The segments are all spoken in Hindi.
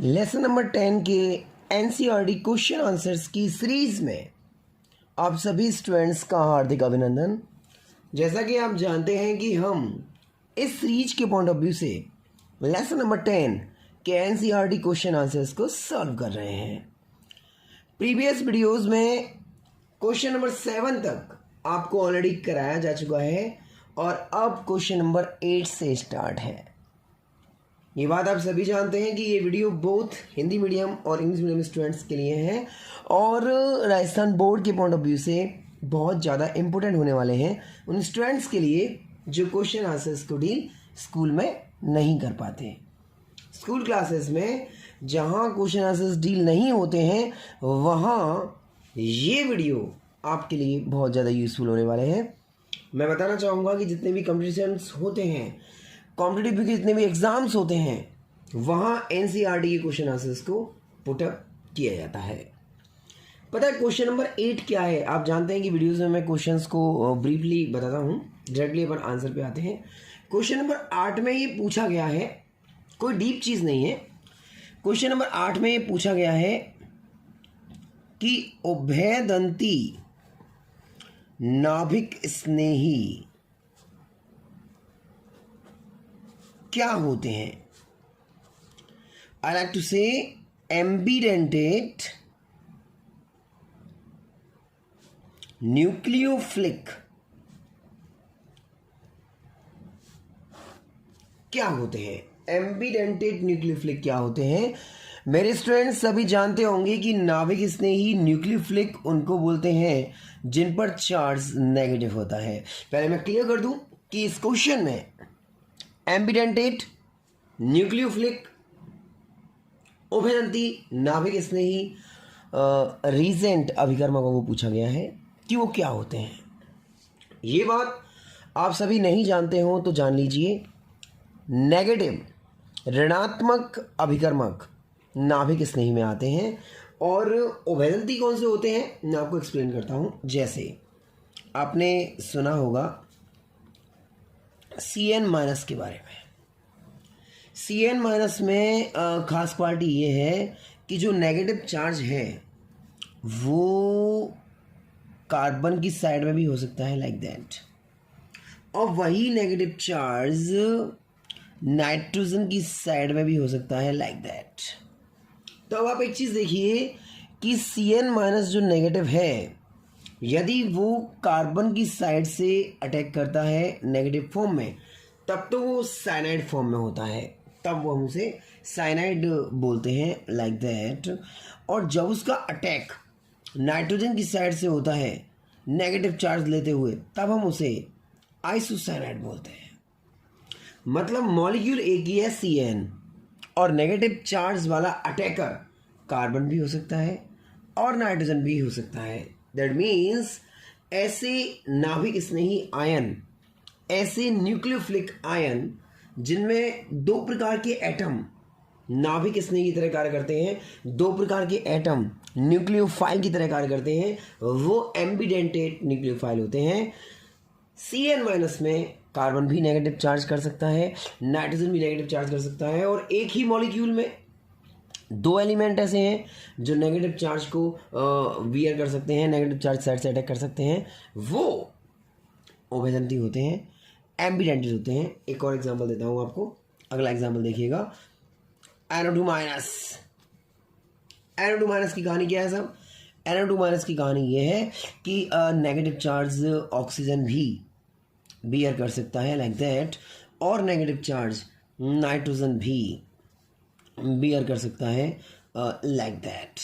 लेसन नंबर 10 के एनसीईआरटी क्वेश्चन आंसर्स की सीरीज में आप सभी स्टूडेंट्स का हार्दिक अभिनंदन। जैसा कि आप जानते हैं कि हम इस सीरीज के पॉइंट ऑफ व्यू से लेसन नंबर 10 के एनसीईआरटी क्वेश्चन आंसर्स को सॉल्व कर रहे हैं। प्रीवियस वीडियोस में क्वेश्चन नंबर 7 तक आपको ऑलरेडी कराया जा चुका है और अब क्वेश्चन नंबर 8 से स्टार्ट है। ये बात आप सभी जानते हैं कि ये वीडियो बोथ हिंदी मीडियम और इंग्लिश मीडियम स्टूडेंट्स के लिए है और राजस्थान बोर्ड के पॉइंट ऑफ व्यू से बहुत ज़्यादा इम्पोर्टेंट होने वाले हैं उन स्टूडेंट्स के लिए जो क्वेश्चन आंसर्स को डील स्कूल में नहीं कर पाते। स्कूल क्लासेस में जहाँ क्वेश्चन आंसर्स डील नहीं होते हैं वहाँ ये वीडियो आपके लिए बहुत ज़्यादा यूज़फुल होने वाले हैं। मैं बताना चाहूँगा कि जितने भी कॉम्पिटिशन्स होते हैं, कॉम्पिटिटिव के जितने भी एग्ज़ाम्स होते हैं, वहाँ एनसीईआरटी के क्वेश्चन आंसर्स को पुटअप किया जाता है। पता है क्वेश्चन नंबर 8 क्या है? आप जानते हैं कि वीडियोज़ में मैं क्वेश्चंस को ब्रीफली बताता हूँ, डायरेक्टली अपन आंसर पे आते हैं। क्वेश्चन नंबर 8 में ये पूछा गया है, कोई डीप चीज़ नहीं है। क्वेश्चन नंबर 8 में ये पूछा गया है कि उभयदंती नाभिक स्नेही क्या होते हैं? आई लाइक टू से एम्बिडेंटेड न्यूक्लियोफिलिक क्या होते हैं? एम्बिडेंटेड न्यूक्लियोफिलिक क्या होते हैं? मेरे स्टूडेंट्स सभी जानते होंगे कि नाभिक स्नेही न्यूक्लियोफिलिक उनको बोलते हैं जिन पर चार्ज नेगेटिव होता है। पहले मैं क्लियर कर दूं कि इस क्वेश्चन में एम्बिडेंटेड न्यूक्लियोफिलिक उभयदंती नाभिक स्नेही रीजेंट अभिकर्मकों को पूछा गया है कि वो क्या होते हैं। ये बात आप सभी नहीं जानते हो तो जान लीजिए। नेगेटिव ऋणात्मक अभिकर्मक नाभिक स्नेही में आते हैं और उभयदंती कौन से होते हैं मैं आपको एक्सप्लेन करता हूँ। जैसे आपने सुना होगा CN- के बारे में। CN- में खास क्वालिटी ये है कि जो नेगेटिव चार्ज है वो कार्बन की साइड में भी हो सकता है, लाइक दैट, और वही नेगेटिव चार्ज नाइट्रोजन की साइड में भी हो सकता है, लाइक दैट। तो अब आप एक चीज़ देखिए कि CN- जो नेगेटिव है, यदि वो कार्बन की साइड से अटैक करता है नेगेटिव फॉर्म में, तब तो वो साइनाइड फॉर्म में होता है, तब वो हम उसे साइनाइड बोलते हैं, लाइक दैट। और जब उसका अटैक नाइट्रोजन की साइड से होता है नेगेटिव चार्ज लेते हुए, तब हम उसे आइसोसाइनाइड बोलते हैं। मतलब मॉलिक्यूल एक ही है CN और नेगेटिव चार्ज वाला अटैकर कार्बन भी हो सकता है और नाइट्रोजन भी हो सकता है। दैट मीन्स ऐसे नाभिक स्नेही आयन, ऐसे न्यूक्लियोफिलिक आयन जिनमें दो प्रकार के एटम नाभिक स्नेही की तरह कार्य करते हैं, दो प्रकार के एटम न्यूक्लियोफाइल की तरह कार्य करते हैं, वो एम्बिडेंटेड न्यूक्लियोफाइल होते हैं। CN- में कार्बन भी नेगेटिव चार्ज कर सकता है, नाइट्रोजन भी नेगेटिव चार्ज कर सकता है, और एक ही मॉलिक्यूल में दो एलिमेंट ऐसे हैं जो नेगेटिव चार्ज को वियर कर सकते हैं, नेगेटिव चार्ज साइड से अटैक कर सकते हैं, वो उभयदंती होते हैं, एम्बिडेंटेड होते हैं। एक और एग्जांपल देता हूँ आपको, अगला एग्जांपल देखिएगा। NO2-। NO2- की कहानी क्या है सब? NO2- की कहानी ये है कि नेगेटिव चार्ज ऑक्सीजन भी बियर कर सकता है, लाइक दैट, और नेगेटिव चार्ज नाइट्रोजन भी बियर कर सकता है, लाइक दैट।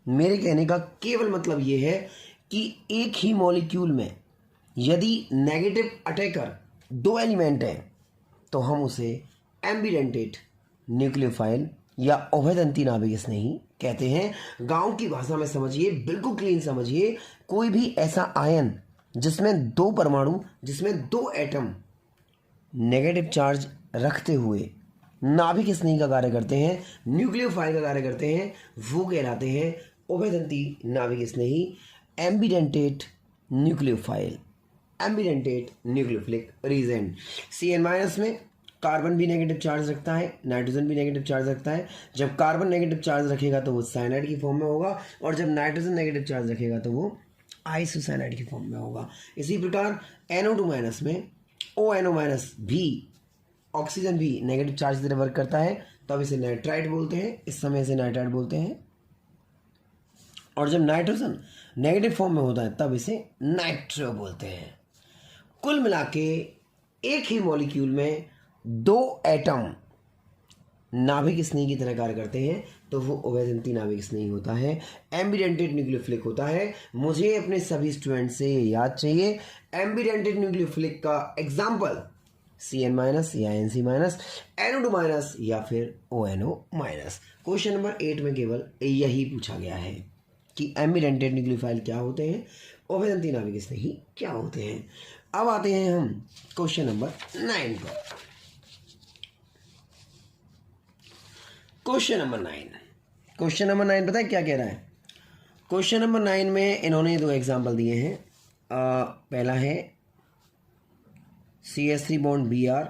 मेरे कहने का केवल मतलब ये है कि एक ही मॉलिक्यूल में यदि नेगेटिव अटैकर दो एलिमेंट है तो हम उसे एम्बिडेंटेड न्यूक्लियोफाइल या उभयदंती नाभिक स्नेही कहते हैं। गांव की भाषा में समझिए, बिल्कुल क्लीन समझिए। कोई भी ऐसा आयन जिसमें दो परमाणु, जिसमें दो एटम नेगेटिव चार्ज रखते हुए नाभिक स्नेही का कार्य करते हैं, न्यूक्लियोफाइल का कार्य करते हैं, वो कहलाते हैं उभयदंती नाभिक स्नेही, ambidentate nucleophile, ambidentate nucleophilic reagent. CN- में कार्बन भी नेगेटिव चार्ज रखता है, नाइट्रोजन भी नेगेटिव चार्ज रखता है। जब कार्बन नेगेटिव चार्ज रखेगा तो वो साइनाइड की फॉर्म में होगा, और जब नाइट्रोजन नेगेटिव चार्ज रखेगा तो वो आइसोसाइनाइड की फॉर्म में होगा। इसी प्रकार NO2 माइनस में ONO माइनस भी, ऑक्सीजन भी नेगेटिव चार्ज की तरह वर्क करता है, तो अब इसे नाइट्राइट बोलते हैं, इस समय इसे नाइट्राइट बोलते हैं। और जब नाइट्रोजन नेगेटिव फॉर्म में होता है तब इसे नाइट्रो बोलते हैं। कुल मिला के एक ही मॉलिक्यूल में 2 एटम नाभिक स्नेही की तरह कार्य करते हैं, तो वो उभयदंती नाभिक स्नेही होता है, एम्बिडेंटेड न्यूक्लियोफिलिक होता है। मुझे अपने सभी स्टूडेंट से याद चाहिए, एम्बिडेंटेड न्यूक्लियोफिलिक का एग्जाम्पल CN माइनस या NC माइनस, NO2 माइनस या फिर ONO माइनस। क्वेश्चन नंबर 8 में केवल यही पूछा गया है कि एम्बिडेंटेड न्यूक्लियोफाइल क्या होते हैं, उभयदंती नाभिक स्नेही क्या होते हैं। अब आते हैं हम क्वेश्चन नंबर 9 पर। क्वेश्चन नंबर 9 पता है क्या कह रहा है? क्वेश्चन नंबर 9 में इन्होंने 2 एग्जाम्पल दिए हैं। पहला है CH3 बॉन्ड Br,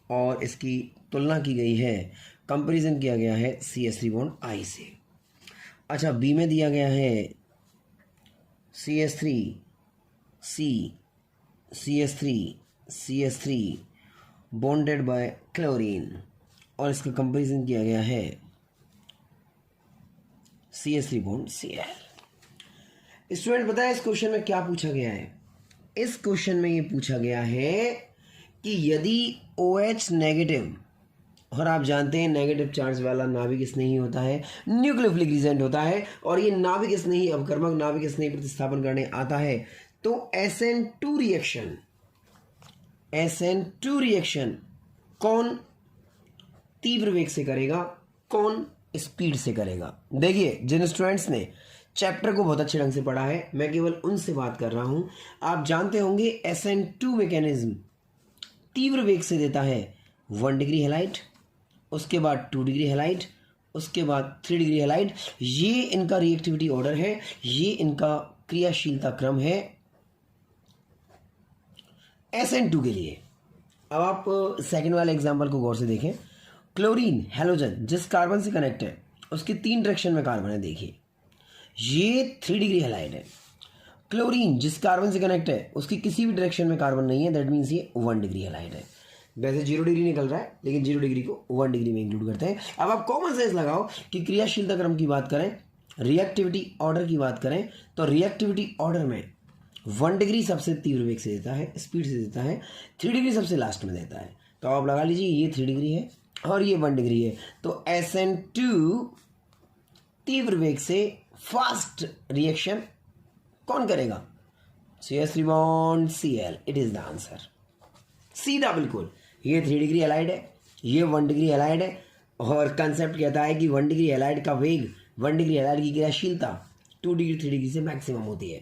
और इसकी तुलना की गई है, कंपैरिजन किया गया है CH3 बॉन्ड I से। अच्छा, बी में दिया गया है CH3 बॉन्डेड बाय क्लोरीन, और इसका कंपैरिजन किया गया है CH3 बॉन्ड Cl। स्टूडेंट पता है इस क्वेश्चन में क्या पूछा गया है? इस क्वेश्चन में ये पूछा गया है कि यदि OH नेगेटिव, और आप जानते हैं नेगेटिव चार्ज वाला नाभिक स्नेही होता है, न्यूक्लियोफिलिक रिजेंट होता है, और ये नाभिक स्नेही अवकर्मक नाभिक स्नेही प्रतिस्थापन करने आता है, तो SN2 रिएक्शन कौन तीव्र वेग से करेगा, कौन स्पीड से करेगा? देखिए, जिन स्टूडेंट्स ने चैप्टर को बहुत अच्छे ढंग से पढ़ा है, मैं केवल उनसे बात कर रहा हूं। आप जानते होंगे SN2 मैकेनिज्म तीव्र वेग से देता है 1 डिग्री हेलाइड, उसके बाद 2 डिग्री हेलाइड, उसके बाद 3 डिग्री हेलाइड। ये इनका रिएक्टिविटी ऑर्डर है, ये इनका क्रियाशीलता क्रम है SN2 के लिए। अब आप सेकंड वाले एग्जांपल को गौर से देखें। क्लोरीन हैलोजन जिस कार्बन से कनेक्ट है, उसके 3 डायरेक्शन में कार्बन है। देखिए, ये 3 डिग्री हेलाइड है। क्लोरीन जिस कार्बन से कनेक्ट है, उसकी किसी भी डायरेक्शन में कार्बन नहीं है, दैट मीन्स ये 1 डिग्री हेलाइड है। वैसे 0 डिग्री निकल रहा है, लेकिन 0 डिग्री को 1 डिग्री में इंक्लूड करते हैं। अब आप कॉमन सेंस लगाओ कि क्रियाशीलता क्रम की बात करें, रिएक्टिविटी ऑर्डर की बात करें, तो रिएक्टिविटी ऑर्डर में 1 डिग्री सबसे तीव्र वेग से देता है, स्पीड से देता है, 3 डिग्री सबसे लास्ट में देता है। तो आप लगा लीजिए, ये 3 डिग्री है और ये 1 डिग्री है, तो SN2 तीव्र वेग से फास्ट रिएक्शन कौन करेगा? CH3 bond Cl। It is the answer, सीधा बिल्कुल। ये 3 डिग्री हेलाइड है, ये 1 डिग्री हेलाइड है, और कंसेप्ट कहता है कि 1 डिग्री हेलाइड का वेग, 1 डिग्री हेलाइड की क्रियाशीलता 2 डिग्री 3 डिग्री से मैक्सिमम होती है।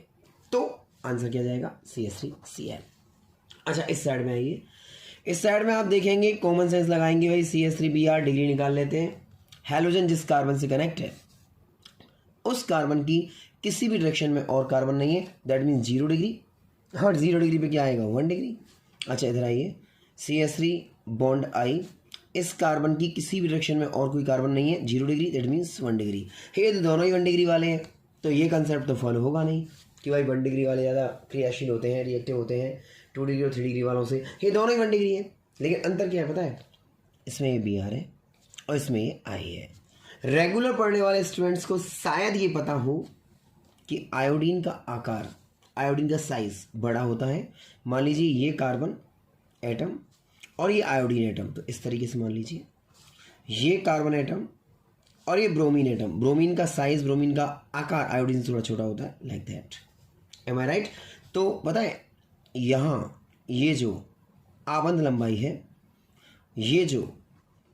तो आंसर क्या जाएगा? CH3Cl। अच्छा, इस साइड में आइए। इस साइड में आप देखेंगे, कॉमन सेंस लगाएंगे भाई, CH3Br डिग्री निकाल लेते हैं। हैलोजन जिस कार्बन से कनेक्ट है, उस कार्बन की किसी भी डायरेक्शन में और कार्बन नहीं है, दैट मीन्स 0 डिग्री, और 0 डिग्री पे क्या आएगा? 1 डिग्री। अच्छा, इधर आइए, CH3 बॉन्ड I, इस कार्बन की किसी भी डायरेक्शन में और कोई कार्बन नहीं है, 0 डिग्री, दैट मीन्स 1 डिग्री। ये तो दोनों ही 1 डिग्री वाले हैं, तो ये कंसेप्ट तो फॉलो होगा नहीं कि भाई 1 डिग्री वाले ज़्यादा क्रियाशील होते हैं, रिएक्टिव होते हैं 2 डिग्री और 3 डिग्री वालों से। ये दोनों ही 1 डिग्री है, लेकिन अंतर क्या है पता है? इसमें ये Br है और इसमें ये I है। रेगुलर पढ़ने वाले स्टूडेंट्स को शायद ये पता हो कि आयोडीन का आकार, आयोडीन का साइज बड़ा होता है। मान लीजिए ये कार्बन एटम और ये आयोडीन एटम, तो इस तरीके से मान लीजिए ये कार्बन एटम और ये ब्रोमीन एटम। ब्रोमीन का साइज, ब्रोमीन का आकार आयोडीन से थोड़ा छोटा होता है, like that. Am I right? तो पता है, यहाँ ये जो आबंध लंबाई है, ये जो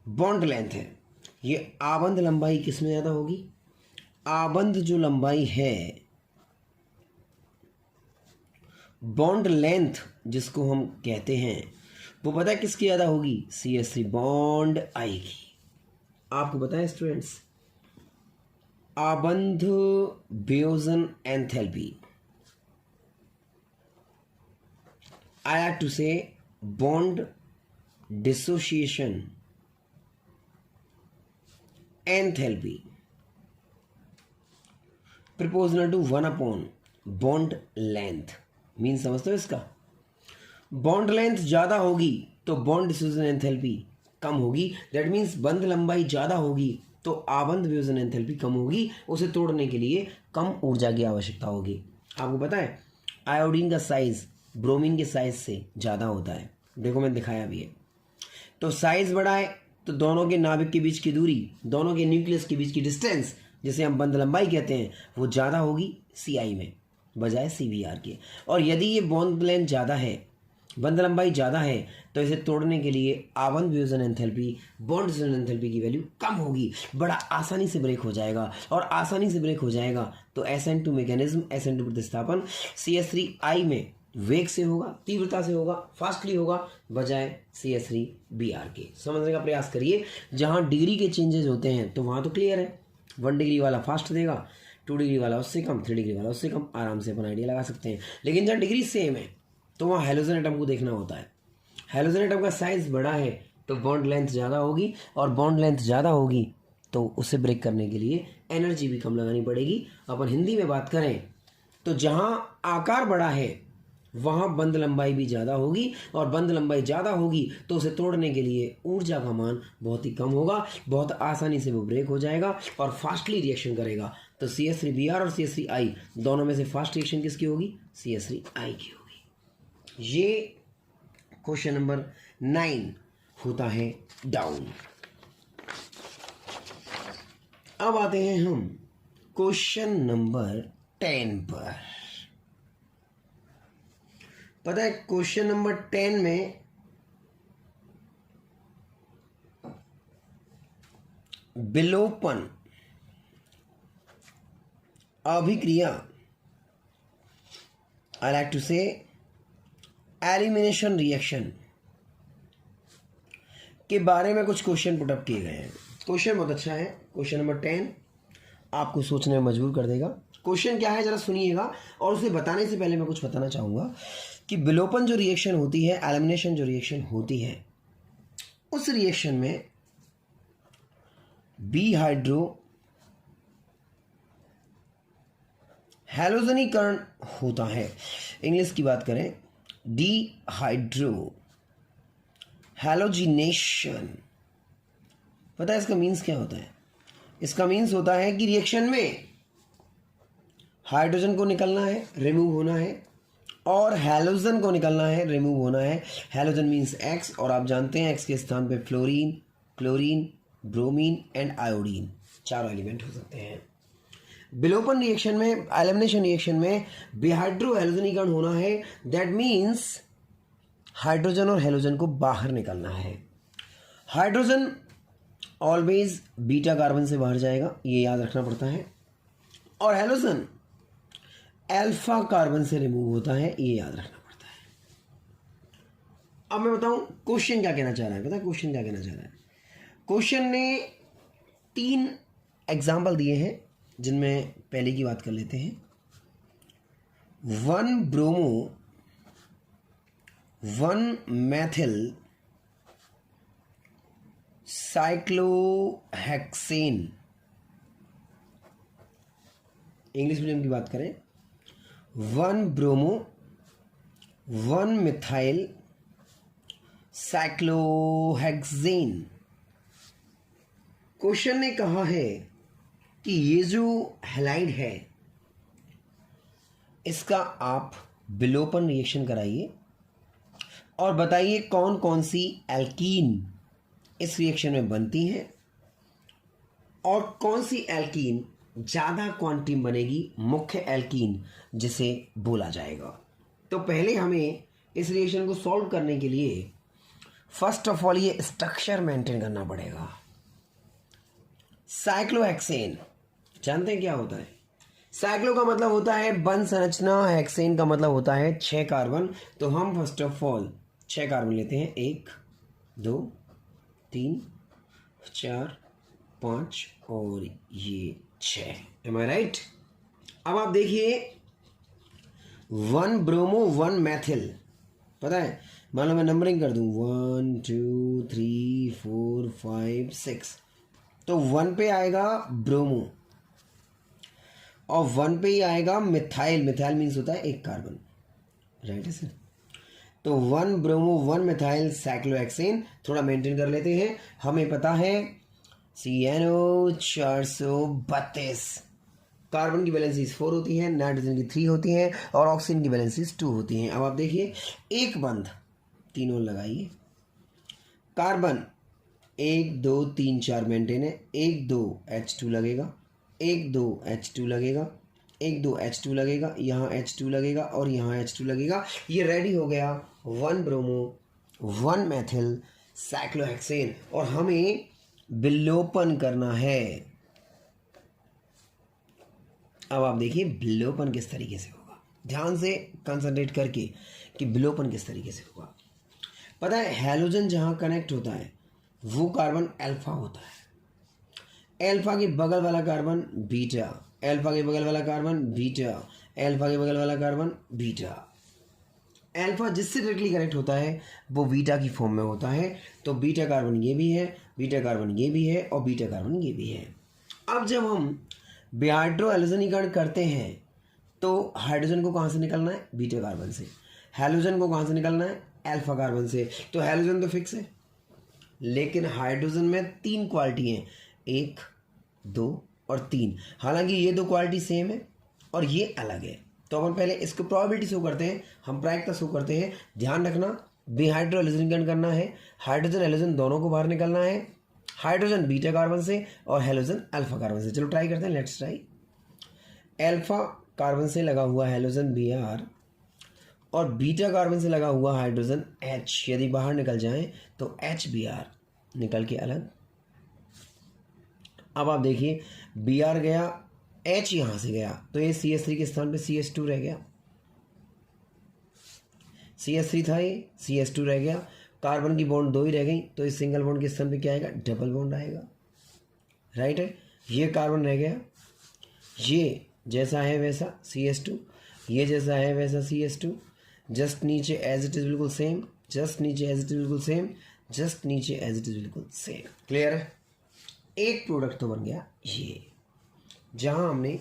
बॉन्ड लेंथ है, ये आबंध लंबाई किस में ज़्यादा होगी? आबंध जो लंबाई है, बॉन्ड लेंथ जिसको हम कहते हैं, वो पता है किसकी ज़्यादा होगी? CH3 बॉन्ड I की। आपको पता है स्टूडेंट्स, आबंध वियोजन enthalpy, I have to say bond dissociation enthalpy proportional to 1 bond length. Mean समझते हो इसका? बॉन्ड लेंथ ज़्यादा होगी तो बॉन्ड डिसोसिएशन एंथैल्पी कम होगी। दैट मीन्स बंध लंबाई ज़्यादा होगी तो आबंध वियोजन एंथैल्पी कम होगी। उसे तोड़ने के लिए कम ऊर्जा की आवश्यकता होगी। आपको पता है आयोडीन का साइज ब्रोमीन के साइज से ज़्यादा होता है। देखो मैंने दिखाया भी है। तो साइज बड़ा है तो दोनों के नाभिक के बीच की दूरी, दोनों के न्यूक्लियस के बीच की डिस्टेंस, जिसे हम बंध लंबाई कहते हैं, वो ज़्यादा होगी CI में बजाय CBr के। और यदि ये बॉन्ड लेंथ ज़्यादा है, बंध लंबाई ज़्यादा है, तो इसे तोड़ने के लिए आबंध वियोजन एंथैल्पी, बॉन्ड डिसोसिएशन एंथैल्पी की वैल्यू कम होगी। बड़ा आसानी से ब्रेक हो जाएगा। और आसानी से ब्रेक हो जाएगा तो SN2 मैकेनिज्म, SN2 प्रतिस्थापन CH3I में वेग से होगा, तीव्रता से होगा, फास्टली होगा बजाय CH3Br के। समझने का प्रयास करिए। जहाँ डिग्री के चेंजेस होते हैं तो वहाँ तो क्लियर है, 1 डिग्री वाला फास्ट देगा, 2 डिग्री वाला उससे कम, 3 डिग्री वाला उससे कम, आराम से अपन आइडिया लगा सकते हैं। लेकिन जहाँ डिग्री सेम है तो वहाँ हैलोजन एटम को देखना होता है। हैलोजन एटम का साइज बड़ा है तो बॉन्ड लेंथ ज़्यादा होगी, और बॉन्ड लेंथ ज़्यादा होगी तो उसे ब्रेक करने के लिए एनर्जी भी कम लगानी पड़ेगी। अपन हिंदी में बात करें तो जहाँ आकार बड़ा है वहाँ बंध लंबाई भी ज़्यादा होगी, और बंध लंबाई ज़्यादा होगी तो उसे तोड़ने के लिए ऊर्जा का मान बहुत ही कम होगा। बहुत आसानी से वो ब्रेक हो जाएगा और फास्टली रिएक्शन करेगा। तो CH3Br और CH3I दोनों में से फास्ट रिएक्शन किसकी होगी? CH3I की होगी। ये क्वेश्चन नंबर 9 होता है डाउन। अब आते हैं हम क्वेश्चन नंबर 10 पर। पता है क्वेश्चन नंबर 10 में विलोपन अभिक्रिया, आई लाइक टू से एलिमिनेशन रिएक्शन के बारे में कुछ क्वेश्चन पुटअप किए गए हैं। क्वेश्चन बहुत अच्छा है। क्वेश्चन नंबर 10 आपको सोचने में मजबूर कर देगा। क्वेश्चन क्या है जरा सुनिएगा। और उसे बताने से पहले मैं कुछ बताना चाहूँगा कि विलोपन जो रिएक्शन होती है, एलिमिनेशन जो रिएक्शन होती है, उस रिएक्शन में बी हाइड्रो हैलोजनीकरण होता है। इंग्लिश की बात करें डी हाइड्रो हैलोजिनेशन। पता है इसका मीन्स क्या होता है? इसका मीन्स होता है कि रिएक्शन में हाइड्रोजन को निकलना है, रिमूव होना है, और हैलोजन को निकलना है, रिमूव होना है। हैलोजन मीन्स X, और आप जानते हैं X के स्थान पे fluorine, chlorine, bromine and iodine चारों एलिमेंट हो सकते हैं। विलोपन रिएक्शन में, एलिमिनेशन रिएक्शन में बिहाइड्रो हैलोजनीकरण होना है। दैट मीन्स हाइड्रोजन और हैलोजन को बाहर निकलना है। हाइड्रोजन ऑलवेज बीटा कार्बन से बाहर जाएगा, ये याद रखना पड़ता है, और हैलोजन अल्फा कार्बन से रिमूव होता है, ये याद रखना पड़ता है। अब मैं बताऊं क्वेश्चन क्या कहना चाह रहा है। पता है क्वेश्चन क्या कहना चाह रहा है? क्वेश्चन ने 3 एग्जाम्पल दिए हैं, जिनमें पहले की बात कर लेते हैं। 1 bromo 1 Maithil cyclohexane. English medium की बात करें 1 ब्रोमो 1 मिथाइल साइक्लोहेक्सेन। क्वेश्चन ने कहा है कि ये जो हैलाइड है इसका आप विलोपन रिएक्शन कराइए और बताइए कौन कौन सी एल्कीन इस रिएक्शन में बनती हैं और कौन सी एल्कीन ज़्यादा क्वांटिटी बनेगी, मुख्य एल्कीन जिसे बोला जाएगा। तो पहले हमें इस रिएक्शन को सॉल्व करने के लिए फर्स्ट ऑफ ऑल ये स्ट्रक्चर मेंटेन करना पड़ेगा। साइक्लोहेक्सेन जानते हैं क्या होता है? साइक्लो का मतलब होता है बंध संरचना, हेक्सेन का मतलब होता है 6 कार्बन। तो हम फर्स्ट ऑफ ऑल 6 कार्बन लेते हैं, 1 2 3 4 5 और ये 6। M I right? अब आप देखिए 1 ब्रोमो 1 मैथिल, पता है मान लो मैं नंबरिंग कर दूं 1 2 3 4 5 6, तो 1 पे आएगा ब्रोमो और 1 पे ही आएगा मिथाइल। मिथाइल मीन्स होता है एक कार्बन, राइट है सर। तो 1 ब्रोमो 1 मिथाइल साइक्लोहेक्सेन। थोड़ा मेंटेन कर लेते हैं। हमें पता है CNO 432 कार्बन की वैलेंसीज 4 होती हैं, नाइट्रोजन की 3 होती हैं और ऑक्सीजन की वैलेंसीज 2 होती हैं। अब आप देखिए एक बंध, तीनों लगाइए। कार्बन 1 2 3 4 मेंटेन है, 1 2 H2 लगेगा, 1 2 H2 लगेगा, 1 2 H2 लगेगा, यहाँ H2 लगेगा और यहाँ H2 लगेगा। ये रेडी हो गया 1 ब्रोमो 1 मैथिल साइक्लोहेक्सेन। और हमें विलोपन करना है। अब आप देखिए विलोपन किस तरीके से होगा, ध्यान से कंसंट्रेट करके कि विलोपन किस तरीके से होगा। पता है हैलोजन जहाँ कनेक्ट होता है वो कार्बन अल्फा होता है, अल्फा के बगल वाला कार्बन बीटा, अल्फा के बगल वाला कार्बन बीटा, अल्फा के बगल वाला कार्बन बीटा। अल्फा जिससे डायरेक्टली कनेक्ट होता है वो बीटा की फॉर्म में होता है। तो बीटा कार्बन ये भी है, बीटा कार्बन ये भी है और बीटा कार्बन ये भी है। अब जब हम बिहाइड्रो हैलोजनीकरण करते हैं तो हाइड्रोजन को कहाँ से निकलना है? बीटा कार्बन से। हैलोजन को कहाँ से निकलना है? अल्फा कार्बन से। तो हैलोजन तो फिक्स है, लेकिन हाइड्रोजन में 3 क्वालिटी हैं, 1 2 और 3। हालांकि ये 2 क्वालिटी सेम है और ये अलग है। तो अपन पहले इसको प्रोबेबिलिटी शो करते हैं, हम प्रायिकता शो करते हैं। ध्यान रखना बिहाइड्रो हैलोजनीकरण करना है, हाइड्रोजन हैलोजन दोनों को बाहर निकलना है। हाइड्रोजन बीटा कार्बन से और हैलोजन अल्फा कार्बन से। चलो ट्राई करते हैं, लेट्स ट्राई। अल्फा कार्बन से लगा हुआ हैलोजन Br और बीटा कार्बन से लगा हुआ हाइड्रोजन H यदि बाहर निकल जाए तो HBr निकल के अलग। अब आप देखिए Br गया, H यहाँ से गया तो ये CH3 के स्थान पे CH2 रह गया। CH3 था ये, CH2 रह गया। कार्बन की बॉन्ड 2 ही रह गई तो इस सिंगल बॉन्ड के स्थान पे क्या आएगा? डबल बॉन्ड आएगा, राइट है। ये कार्बन रह गया, ये जैसा है वैसा CH2, ये जैसा है वैसा CH2, जस्ट नीचे एज इट इज बिल्कुल सेम, जस्ट नीचे एज इट इज बिल्कुल सेम, जस्ट नीचे एज इट इज बिल्कुल सेम। क्लियर है? एक प्रोडक्ट तो बन गया ये, जहां हमने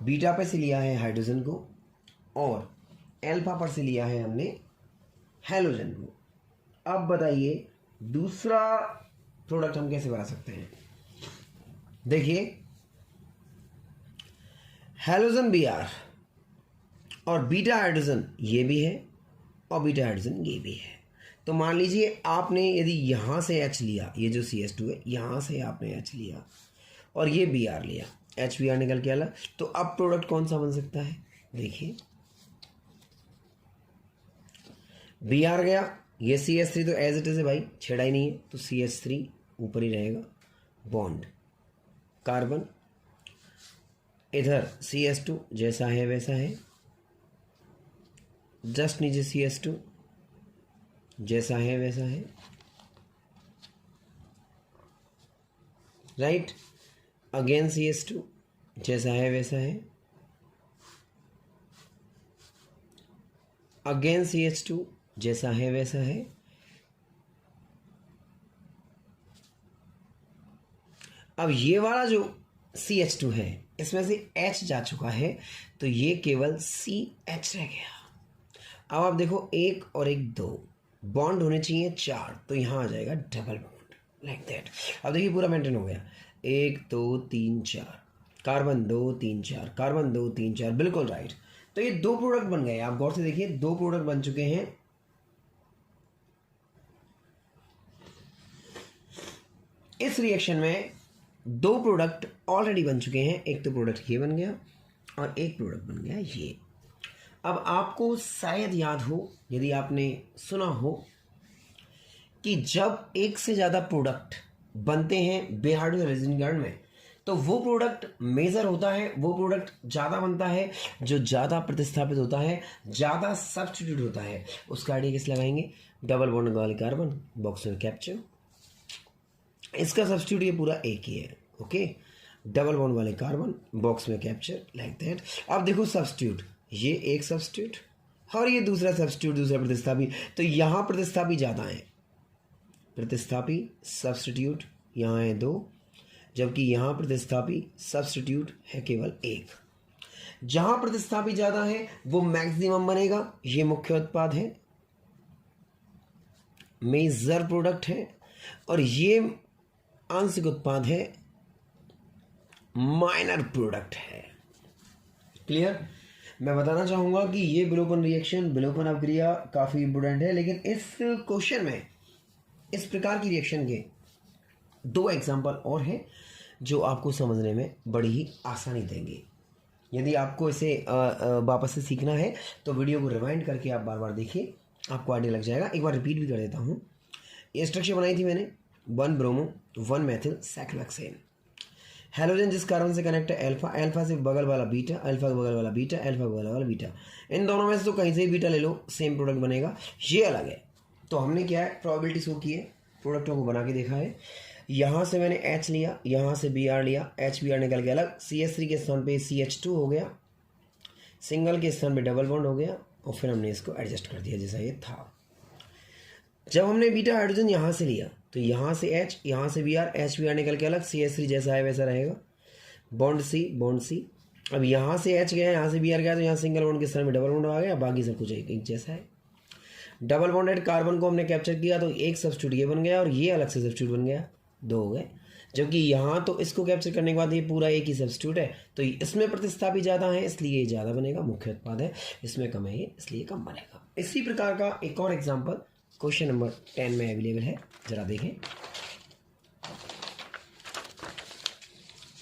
बीटा पे से लिया है हाइड्रोजन को और अल्फा पर से लिया है हमने हैलोजन को। अब बताइए दूसरा प्रोडक्ट हम कैसे बना सकते हैं? देखिए हैलोजन Br और बीटा हाइड्रोजन ये भी है और बीटा हाइड्रोजन ये भी है। तो मान लीजिए आपने यदि यहाँ से H लिया, ये जो CH2 है यहाँ से आपने H लिया और ये Br लिया, HBr निकल के अलग, तो अब प्रोडक्ट कौन सा बन सकता है? देखिए Br गया, ये CH3 तो एज इट इज है भाई, छेड़ा ही नहीं है, तो CH3 ऊपर ही रहेगा, बॉन्ड कार्बन, इधर CH2 जैसा है वैसा है, जस्ट नीचे CH2 जैसा है वैसा है, राइट। अगेन CH2 जैसा है वैसा है, अगेन CH2 जैसा है वैसा है। अब ये वाला जो CH2 है इसमें से H जा चुका है तो ये केवल CH रह गया। अब आप देखो 1 और 1 2 बॉन्ड होने चाहिए 4, तो यहाँ आ जाएगा डबल बॉन्ड, लाइक दैट। अब देखिए पूरा मेंटेन हो गया, 1 2 3 4, कार्बन 2 3 4, कार्बन 2 3 4, बिल्कुल राइट। तो ये 2 प्रोडक्ट बन गए, आप गौर से देखिए 2 प्रोडक्ट बन चुके हैं। इस रिएक्शन में 2 प्रोडक्ट ऑलरेडी बन चुके हैं, एक तो प्रोडक्ट ये बन गया और एक प्रोडक्ट बन गया ये। अब आपको शायद याद हो, यदि आपने सुना हो कि जब एक से ज़्यादा प्रोडक्ट बनते हैं बिहाइड्रो हैलोजनीकरण में तो वो प्रोडक्ट मेजर होता है, वो प्रोडक्ट ज़्यादा बनता है जो ज़्यादा प्रतिस्थापित होता है, ज़्यादा सब्स्टिट्यूट होता है। उसका आइडिया किस लगाएंगे? डबल बॉन्ड वाले कार्बन, बॉक्स में कैप्चर, इसका सब्स्टिट्यूट ये पूरा एक ही है, ओके। डबल बॉन्ड वाले कार्बन, बॉक्स में कैप्चर, लाइक दैट। अब देखो सब्स्टिट्यूट, ये एक सब्स्टिट्यूट, और ये दूसरा सब्स्टिट्यूट, दूसरा प्रतिस्थापी। तो यहाँ प्रतिस्थापी ज़्यादा है, प्रतिस्थापी सब्स्टिट्यूट यहाँ है 2, जबकि यहाँ प्रतिस्थापी सब्स्टिट्यूट है केवल 1। जहाँ प्रतिस्थापी ज़्यादा है वो मैक्सिमम बनेगा, ये मुख्य उत्पाद है, मेजर प्रोडक्ट है, और ये आंशिक उत्पाद है, माइनर प्रोडक्ट है। क्लियर? मैं बताना चाहूँगा कि ये विलोपन रिएक्शन, विलोपन अभिक्रिया काफ़ी इंपोर्टेंट है, लेकिन इस क्वेश्चन में इस प्रकार की रिएक्शन के 2 एग्जाम्पल और हैं जो आपको समझने में बड़ी ही आसानी देंगे। यदि आपको इसे वापस से सीखना है तो वीडियो को रिवाइंड करके आप बार बार देखिए, आपको आइडिया लग जाएगा। एक बार रिपीट भी कर देता हूँ। ये स्ट्रक्चर बनाई थी मैंने, 1 ब्रोमो 1 मेथिल साइक्लोहेक्सेन। हेलोजन जिस कार्बन से कनेक्ट है अल्फा, अल्फा से बगल वाला बीटा, अल्फा के बगल वाला बीटा, अल्फा के बगल वाला बीटा। इन दोनों में से तो कहीं से भी बीटा ले लो, सेम प्रोडक्ट बनेगा। ये अलग है। तो हमने क्या है, प्रोबेबिलिटी शो की है, प्रोडक्टों को बना के देखा है। यहाँ से मैंने H लिया, यहाँ से Br लिया, HBr निकल के अलग, CH3 के स्थान पे CH2 हो गया, सिंगल के स्थान पे डबल बॉन्ड हो गया, और फिर हमने इसको एडजस्ट कर दिया जैसा ये था। जब हमने बीटा हाइड्रोजन यहाँ से लिया तो यहाँ से H, यहाँ से Br, HBr निकल के अलग, CH3 जैसा है वैसा रहेगा, बॉन्ड C। अब यहाँ से H गया, यहाँ से Br गया, तो यहाँ सिंगल बॉन्ड के स्थान में डबल बॉन्ड आ गया, बाकी सब कुछ एक जैसा है। डबल बॉन्डेड कार्बन को हमने कैप्चर किया तो एक सब्स्टिट्यूट ये बन गया और ये अलग से सब्स्टिट्यूट बन गया, 2 हो गए। जबकि यहाँ तो इसको कैप्चर करने के बाद ये पूरा एक ही सब्स्टिट्यूट है, तो इसमें प्रतिस्थापी ज़्यादा है इसलिए ये ज़्यादा बनेगा, मुख्य उत्पाद है, इसमें कम है ये इसलिए कम बनेगा। इसी प्रकार का एक और एग्जाम्पल क्वेश्चन नंबर 10 में अवेलेबल है, जरा देखें।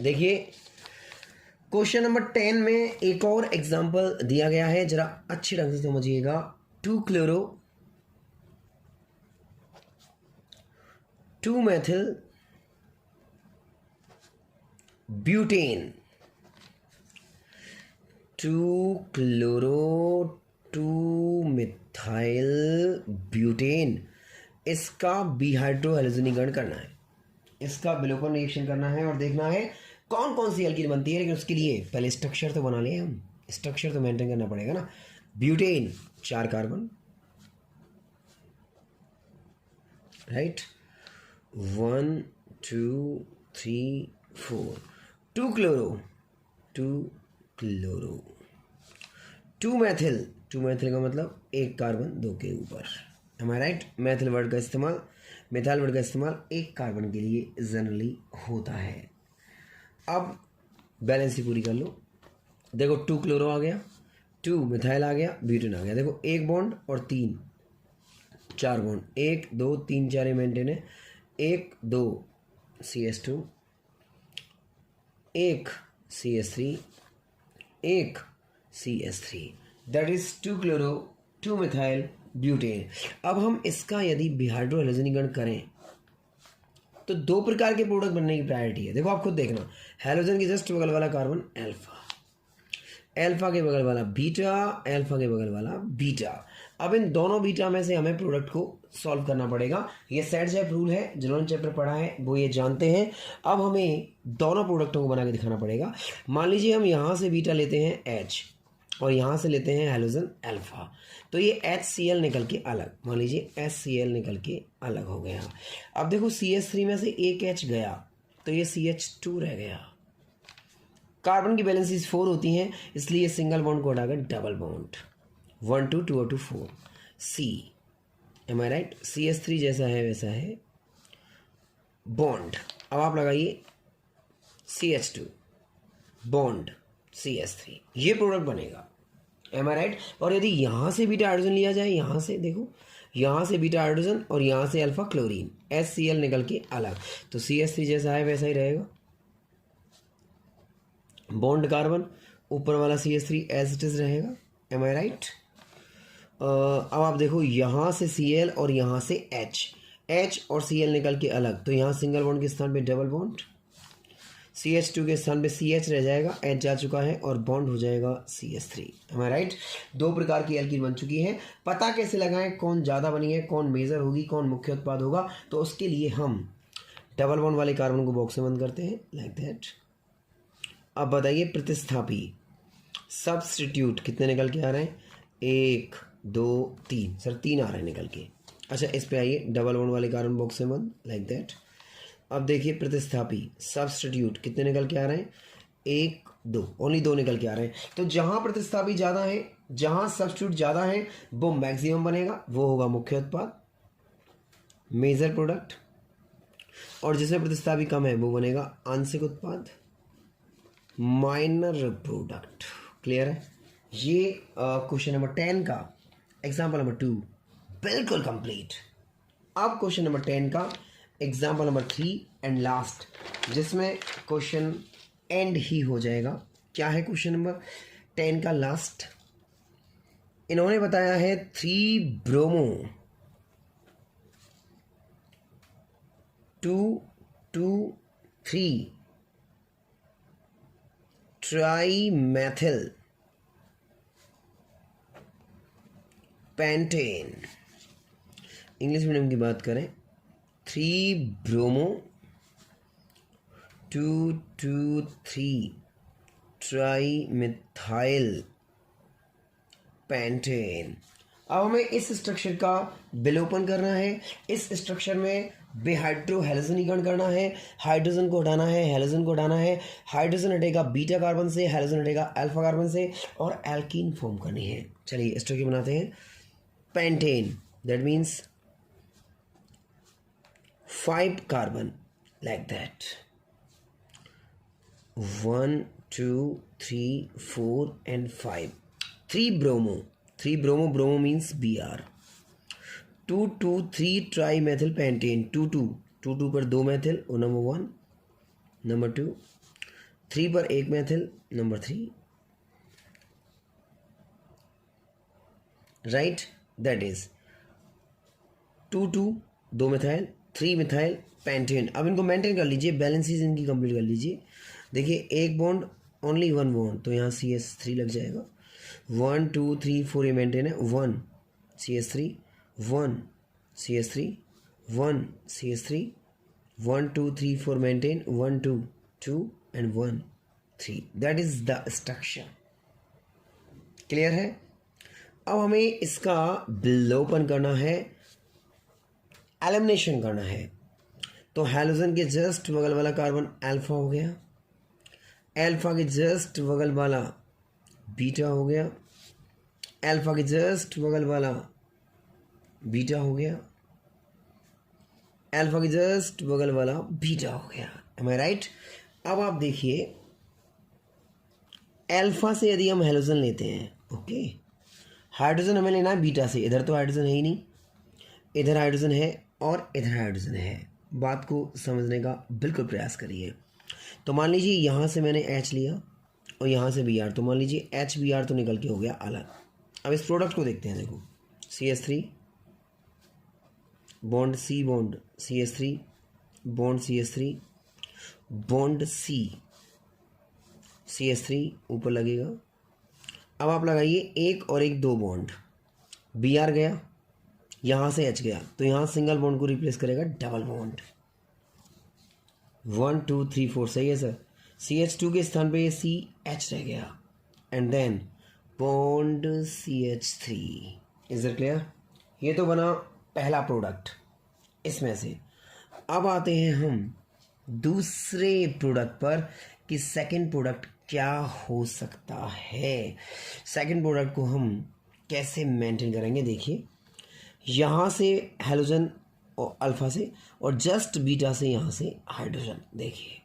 देखिए क्वेश्चन नंबर 10 में एक और एग्जाम्पल दिया गया है, जरा अच्छी ढंग से समझिएगा। 2 chloro 2 methyl butane, 2 chloro 2 methyl butane, इसका बीहाइड्रो हैलोजनीकरण करना है, इसका विलोपन रिएक्शन करना है और देखना है कौन कौन सी एल्कीन बनती है। लेकिन उसके लिए पहले स्ट्रक्चर तो बना लें, हम स्ट्रक्चर तो मेंटेन करना पड़ेगा ना। Butane 4 carbon, right, 1 2 3 4, 2 chloro 2 methyl, 2 methyl का मतलब 1 कार्बन 2 के ऊपर, M I right. Methyl word का इस्तेमाल, मिथाइल वर्ड का इस्तेमाल 1 कार्बन के लिए जनरली होता है। अब बैलेंस ही पूरी कर लो। देखो 2 क्लोरो आ गया, 2 मिथाइल आ गया, ब्यूटेन आ गया। देखो 1 बॉन्ड और 3 4 बॉन्ड, 1 2 3 4 मेंटेन है, 1 2 CH2, 1 CH3, 1 CH3, that is 2 chloro 2 methyl butane. अब हम इसका यदि बीहाइड्रो हैलोजनीकरण करें तो 2 प्रकार के प्रोडक्ट बनने की प्रायोरिटी है। देखो आप खुद देखना, हैलोजन के जस्ट बगल वाला कार्बन अल्फा, अल्फा के बगल वाला बीटा, अल्फा के बगल वाला बीटा। अब इन दोनों बीटा में से हमें प्रोडक्ट को सॉल्व करना पड़ेगा। ये सेट-जैप रूल है, जिन्होंने चैप्टर पढ़ा है वो ये जानते हैं। अब हमें दोनों प्रोडक्टों को बना के दिखाना पड़ेगा। मान लीजिए हम यहाँ से बीटा लेते हैं H और यहाँ से लेते हैं हैलोजन अल्फा, तो ये HCl निकल के अलग, मान लीजिए HCl निकल के अलग हो गया। अब देखो CH3 में से एक H गया तो ये CH2 रह गया। कार्बन की वैलेंसीज 4 होती हैं, इसलिए सिंगल बॉन्ड को हटाकर double bond, 1 2 2 2 4 C, M I right. CH3 जैसा है वैसा है बॉन्ड। अब आप लगाइए CH2 बॉन्ड CH3, ये प्रोडक्ट बनेगा, एम आई राइट। और यदि यहाँ से बीटा हाइड्रोजन लिया जाए, यहाँ से देखो, यहाँ से बीटा हाइड्रोजन और यहाँ से अल्फा क्लोरीन, HCl निकल के अलग, तो CH3 जैसा है वैसा ही रहेगा, बॉन्ड कार्बन, ऊपर वाला CH3 एज इट इज रहेगा, एम आई राइट। अब आप देखो यहाँ से Cl और यहाँ से H और Cl निकल के अलग, तो यहाँ सिंगल बॉन्ड के स्थान पे डबल बॉन्ड, CH2 के स्थान पे CH रह जाएगा, H जा चुका है और बॉन्ड हो जाएगा CH3, एम आई राइट। 2 प्रकार की एल्कीन बन चुकी है। पता कैसे लगाएं कौन ज़्यादा बनी है, कौन मेजर होगी, कौन मुख्य उत्पाद होगा, तो उसके लिए हम डबल बॉन्ड वाले कार्बन को बॉक्स में बंद करते हैं, लाइक दैट। अब बताइए प्रतिस्थापी सब्स्टिट्यूट कितने निकल के आ रहे हैं, 1 2 3, सर 3 आ रहे हैं निकल के। अच्छा इस पे आइए, डबल बॉन्ड वाले कार्बन बॉक्स से बंद, लाइक दैट। अब देखिए प्रतिस्थापी सब्स्टिट्यूट कितने निकल के आ रहे हैं, 1 2, ओनली 2 निकल के आ रहे हैं। तो जहां प्रतिस्थापी ज़्यादा है, जहां सब्स्टिट्यूट ज़्यादा है, वो मैक्सिमम बनेगा, वो होगा मुख्य उत्पाद, मेजर प्रोडक्ट। और जिसमें प्रतिस्थापी कम है वो बनेगा आंशिक उत्पाद, माइनर प्रोडक्ट। क्लियर है? ये क्वेश्चन नंबर 10 का एग्जाम्पल नंबर 2 बिल्कुल कंप्लीट। अब क्वेश्चन नंबर 10 का एग्जाम्पल नंबर 3 एंड लास्ट, जिसमें क्वेश्चन एंड ही हो जाएगा। क्या है क्वेश्चन नंबर 10 का लास्ट? इन्होंने बताया है 3 bromo 2 2 3 try Maithil pentane. English medium की बात करें, 3 ब्रोमो 2 2 3 ट्राई मिथाइल पेंटेन। अब हमें इस स्ट्रक्चर का विलोपन करना है। इस स्ट्रक्चर में बेहाइड्रो हैलोजनीकरण करना है, हाइड्रोजन को हटाना है, हैलोजन को हटाना है। हाइड्रोजन हटेगा बीटा कार्बन से, हैलोजन हटेगा अल्फा कार्बन से, और एल्कीन फॉर्म करनी है। चलिए स्ट्रक्चर बनाते हैं। Pentane, that means 5 carbon, like that, 1 2 3 4 and 5। 3 bromo, 3 bromo, bromo means Br। 2 2 3 try Maithil pentane, 2 2 2 2 पर 2 मैथिल, वो नंबर 1, नंबर 2, 3 पर 1 Maithil, number 3, right, that is 2 2 2 methyl, 3 methyl pentane. अब इनको मेंटेन कर लीजिए, बैलेंसीज इनकी कंप्लीट कर लीजिए। देखिए एक बॉन्ड, ओनली 1 बॉन्ड, तो यहाँ CH3 लग जाएगा। 1 2 3 4 ये मेंटेन है, 1 CH3 1 CH3 1 CH3 1 2 3 4 maintain, 1 2 2 and 1 3, that is the structure. Clear है? अब हमें इसका विलोपन करना है, एलिमिनेशन करना है। तो हैलोजन के जस्ट बगल वाला कार्बन अल्फा हो गया, अल्फा के जस्ट बगल वाला बीटा हो गया, अल्फा के जस्ट बगल वाला बीटा हो गया, अल्फा के जस्ट बगल वाला बीटा हो गया। M I right? अब आप देखिए, अल्फा से यदि हम हैलोजन लेते हैं, ओके, हाइड्रोजन हमें लेना है बीटा से। इधर तो हाइड्रोजन है ही नहीं, इधर हाइड्रोजन है और इधर हाइड्रोजन है। बात को समझने का बिल्कुल प्रयास करिए। तो मान लीजिए यहाँ से मैंने H लिया और यहाँ से Br, तो मान लीजिए HBr तो निकल के हो गया अलग। अब इस प्रोडक्ट को देखते हैं। देखो CH3 bond C bond CH3 bond CH3 bond C, CH3 ऊपर लगेगा। अब आप लगाइए एक और एक 2 बॉन्ड, Br गया, यहाँ से H गया, तो यहाँ सिंगल बॉन्ड को रिप्लेस करेगा डबल बॉन्ड। 1 2 3 4, सही है सर। CH2 के स्थान पे ये CH रह गया, and then bond CH3। Is it clear? ये तो बना पहला प्रोडक्ट इसमें से। अब आते हैं हम दूसरे प्रोडक्ट पर कि सेकंड प्रोडक्ट क्या हो सकता है। सेकंड प्रोडक्ट को हम कैसे मेंटेन करेंगे? देखिए यहाँ से हैलोजन और अल्फा से, और जस्ट बीटा से यहाँ से हाइड्रोजन। देखिए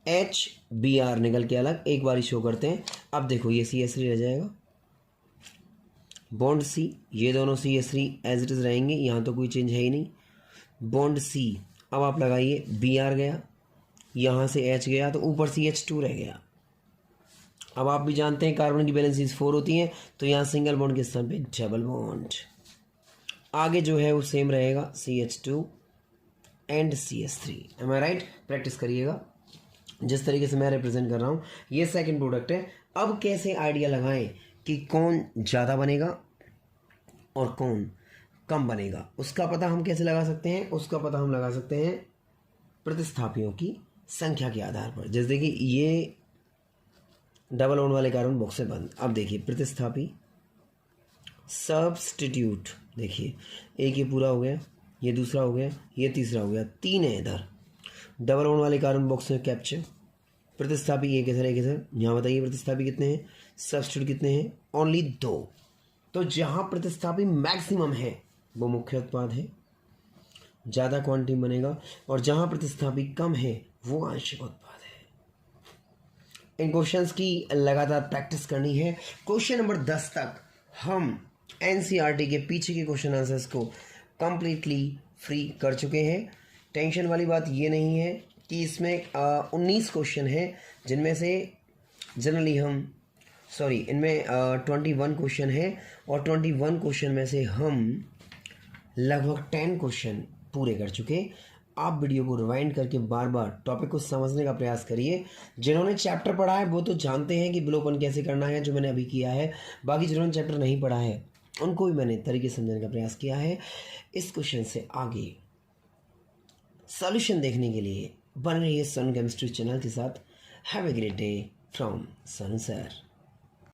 HBr निकल के अलग, एक बार शो करते हैं। अब देखो ये CH3 रह जाएगा, बॉन्ड C, ये दोनों CH3 एज इट इज रहेंगे, यहाँ तो कोई चेंज है ही नहीं। बॉन्ड C, अब आप लगाइए Br गया, यहाँ से H गया, तो ऊपर CH2 रह गया। अब आप भी जानते हैं कार्बन की वैलेंसीज 4 होती हैं, तो यहाँ सिंगल बॉन्ड के स्थान पे डबल बॉन्ड। आगे जो है वो सेम रहेगा, CH2 and CH3। Am I right? Practice करिएगा जिस तरीके से मैं रिप्रेजेंट कर रहा हूँ। ये सेकंड प्रोडक्ट है। अब कैसे आइडिया लगाएं कि कौन ज़्यादा बनेगा और कौन कम बनेगा, उसका पता हम कैसे लगा सकते हैं? उसका पता हम लगा सकते हैं प्रतिस्थापियों की संख्या के आधार पर। जैसे देखिए ये डबल बॉन्ड वाले कार्बन बॉक्स से बंद। अब देखिए प्रतिस्थापी सब्स्टिट्यूट, देखिए एक ये पूरा हो गया, ये दूसरा हो गया, ये तीसरा हो गया, 3 है इधर। डबल बॉन्ड वाले कार्बन बॉक्स में कैप्चर, प्रतिस्थापी एक है सर, एक है सर। यहाँ बताइए प्रतिस्थापी कितने हैं, सब्स्टिट्यूट कितने हैं, ओनली 2। तो जहाँ प्रतिस्थापी मैक्सिमम है वो मुख्य उत्पाद है, ज़्यादा क्वांटिटी बनेगा, और जहाँ प्रतिस्थापी कम है वो आंशिक उत्पाद है। इन क्वेश्चंस की लगातार प्रैक्टिस करनी है। क्वेश्चन नंबर 10 तक हम एनसीईआरटी के पीछे के क्वेश्चन आंसर्स को कंप्लीटली फ्री कर चुके हैं। टेंशन वाली बात ये नहीं है कि इसमें 19 क्वेश्चन हैं, जिनमें से जनरली इनमें 21 क्वेश्चन है, और 21 क्वेश्चन में से हम लगभग 10 क्वेश्चन पूरे कर चुके। आप वीडियो को रिवाइंड करके बार बार टॉपिक को समझने का प्रयास करिए। जिन्होंने चैप्टर पढ़ा है वो तो जानते हैं कि विलोपन कैसे करना है, जो मैंने अभी किया है। बाकी जिन्होंने चैप्टर नहीं पढ़ा है उनको भी मैंने तरीके समझने का प्रयास किया है। इस क्वेश्चन से आगे सॉल्यूशन देखने के लिए बने रहिए सन केमिस्ट्री चैनल के साथ। Have a great day from Sun sir.